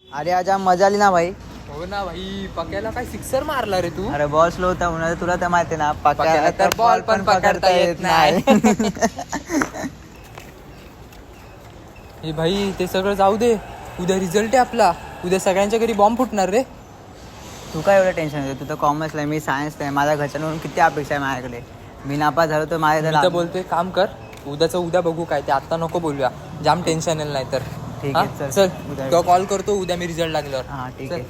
अरे आज मजा आली ना भाई. हो ना भाई, पक्याला काय सिक्सर मारला रे तू. अरे बॉल स्लो होता म्हणून तुला तर माहिती ना पक्याला तर बॉल पण पकडता येत नाही. हे भाई ते सगळं जाऊ दे, उद्या रिझल्ट आहे आपला. उद्या सगळ्यांच्या घरी बॉम्ब फुटणार रे. तू काय एवढं टेन्शन घेतो? तू तर कॉमर्सला आहे, मी सायन्सला आहे. माझ्या घरच्यांवरून किती अपेक्षा आहे माझ्याकडे. मी नापास झालो तर माझ्या मी तर बोलतोय काम कर, उद्याचं उद्या बघू काय ते, आता नको बोलूया. जाम टेन्शन येईल नाही तर. ठीक हा? आहे चल उद्या तो कॉल करतो उद्या मी रिझल्ट लागल्यावर. हां ठीक चल. आहे.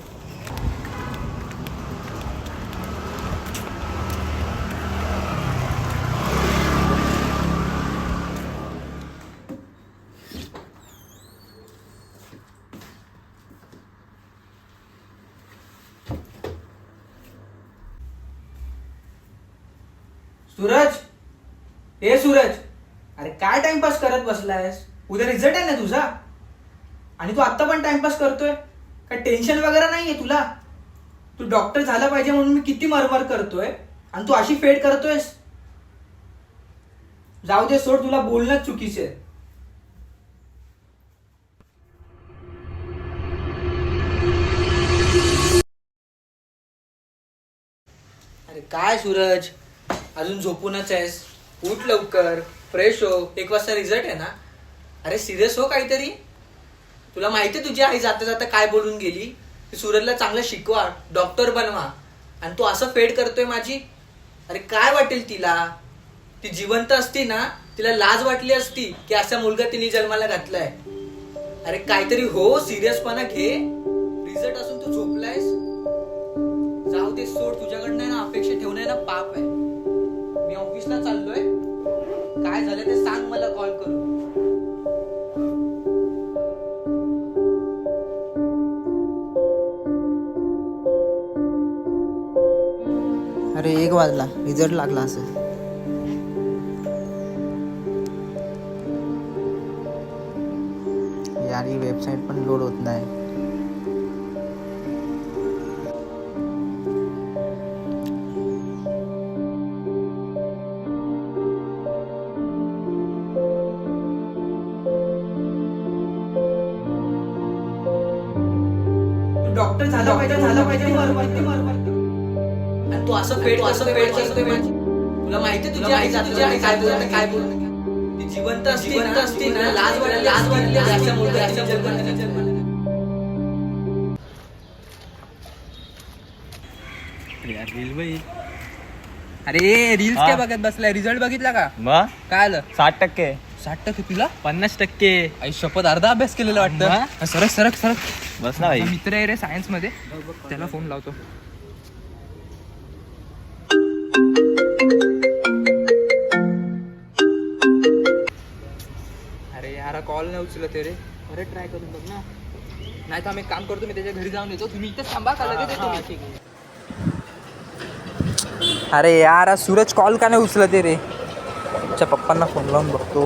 सूरज, ए सूरज, अरे काय टाइमपास करत बसलायस? उद्या रिझल्ट आहे ना तुझा, आणि तू आता पण टाइमपास करतोय. काय टेन्शन वगैरे नाहीये तुला? तू डॉक्टर झाला पाहिजे म्हणून मी किती मरमर करतोय, आणि तू अशी फेड करतोयस. जाऊ दे, सोड, तुला बोलणंच चुकीचं आहे. अरे काय सूरज, अजून झोपूनच आहेस? उठ लवकर, फ्रेश हो. 1 वाजता रिझल्ट आहे ना. अरे सिरियस हो काहीतरी. तुला माहिती तुझी आई जाता जाता काय बोलून गेली की सूरजला चांगलं शिकवा, डॉक्टर बनवा, आणि तू असं फेड करतोय माझी. अरे काय वाटेल तिला? ती जिवंत असती ना, तिला लाज वाटली असती की असा मुलगा तिने जन्माला घातलाय. अरे काहीतरी हो, सिरियसपणा घे. रिझल्ट असून तू झोपलायस. जाऊ दे, सोड. तुझ्याकडनं ना अपेक्षा ठेवणं ना पाप आहे. मी ऑफिसला चाललोय. काय झालं ते सांग मला कॉल करून. अरे 1 वाजला, रिझल्ट लागला असेल. यार ही वेबसाईट पण लोड होत नाही. तू डॉक्टर झाला पाहिजे आणि तू असं फेड करतोय माझी. तुला माहिती तुझी आई काय बोलत ती जिवंत असती ना, लाज वाटली असा मुलगा जन्माला. अरे रील्स काय बघत बसलाय? रिझल्ट बघितला का? मग काय आलं? 60%. 60% तुला? 50%. आई शपथ, अर्धा अभ्यास केलेला वाटतं. सरक सरक सरक. बस ना भाई. माझा मित्र आहे रे सायन्स मध्ये, त्याला फोन लावतो. अरे यार कॉल नाही उचलत रे. अरे ट्राय करून बघ ना. नाही तर आम्ही एक काम करतो, मी त्याच्या घरी जाऊन येतो. तुम्ही इथेच थांबा, का लगेच येतो मी. अरे यार सूरज कॉल का नाही उचलत रे? त्याच्या पप्पांना फोन लावून बघतो.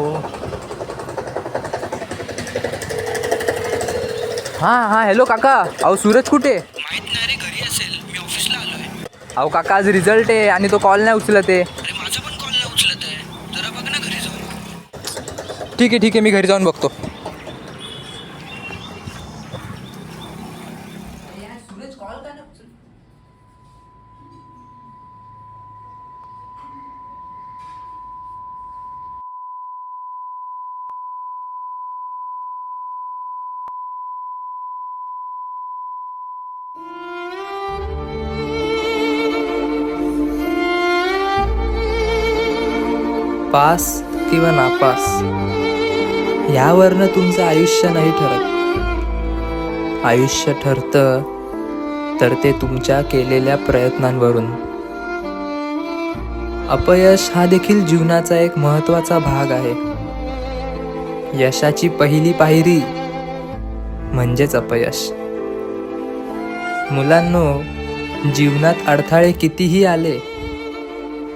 हा हॅलो काका. अहो सूरज कुठे? माहित नाही रे, घरी असेल. मी ऑफिसला आलोय. अहो काका आज रिझल्ट आहे आणि तो कॉल नाही उचलत आहे. अरे माझा पण कॉल नाही उचलत आहे. जरा बघ ना घरी जाऊन. ठीक आहे मी घरी जाऊन बघतो. सूरज कॉल का नाही उचलत? पास किंवा नापास यावरनं तुमचं आयुष्य नाही ठरत. आयुष्य ठरतं तर ते तुमच्या केलेल्या प्रयत्नांवरून. अपयश हा देखील जीवनाचा एक महत्त्वाचा भाग आहे. यशाची पहिली पायरी म्हणजेच अपयश. मुलांनो, जीवनात अडथळे कितीही आले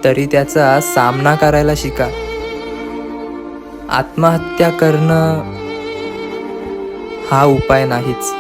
तरी त्याचा सामना करायला शिका. आत्महत्या करणं हा उपाय नाहीच.